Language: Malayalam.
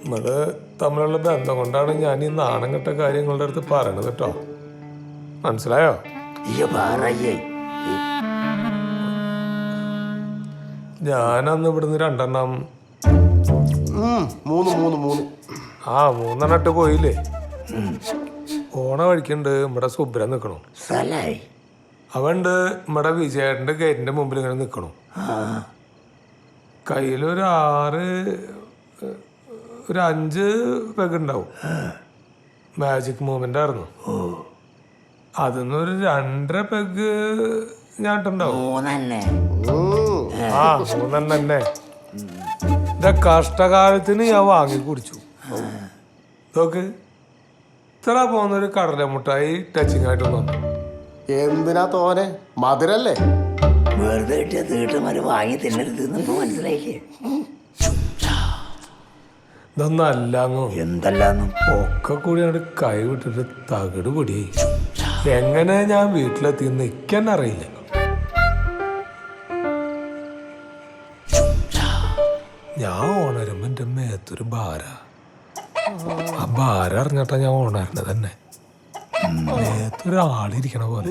നമ്മള് തമ്മിലുള്ള ബന്ധം കൊണ്ടാണ് ഞാൻ ഈ നാണം കെട്ട കാര്യങ്ങളുടെ അടുത്ത് പറയണത് കേട്ടോ. മനസ്സിലായോ? ഞാനന്ന് ഇവിടുന്ന് 2 3 പോയില്ലേ. ഓണ വഴിക്കുണ്ട് നമ്മുടെ സുബ്രൻ നിക്കണു. അവണ്ട് നമ്മുടെ വിജയേട്ടന്റെ ഗേറ്റിന്റെ മുമ്പിൽ ഇങ്ങനെ നിക്കണു. കയ്യിലൊരു 5 പെഗ് ഉണ്ടാവും. മാജിക് മൂവ്മെന്റ് ആയിരുന്നു. അതിന്നൊരു 2.5 പെഗ് ഞാട്ടുണ്ടാവും. 3 തന്നെ. എന്റെ കഷ്ടകാലത്തിന് ഞാൻ വാങ്ങി കുടിച്ചു. നോക്ക്, ഇത്ര പോകുന്നൊരു കടലമുട്ടായി ടച്ചിങ് ആയിട്ട് വന്നു. എന്തിനാ തോനെ? മധുരല്ലേ? വെറുതെ കിട്ടിയ തീട്ടന്മാര് വാങ്ങി തിന്നരുത് മനസ്സിലായില്ലേ? ഇതൊന്നും അല്ലാങ്ങോ. എന്തല്ലാന്നും ഒക്കെ കൂടി അവിടെ കൈ വിട്ടിട്ട് തകിട് പൊടി. എങ്ങനെ ഞാൻ വീട്ടിലെത്തി നിൽക്കാൻ അറിയില്ല. ഞാൻ ഓണരുമ്പോ എന്റെ മേത്തൊരു ഭാര. ആ ഭാരം അറിഞ്ഞിട്ടാ ഞാൻ ഓണരുന്നത് തന്നെ. മേത്തൊരാളിരിക്കണ പോലെ.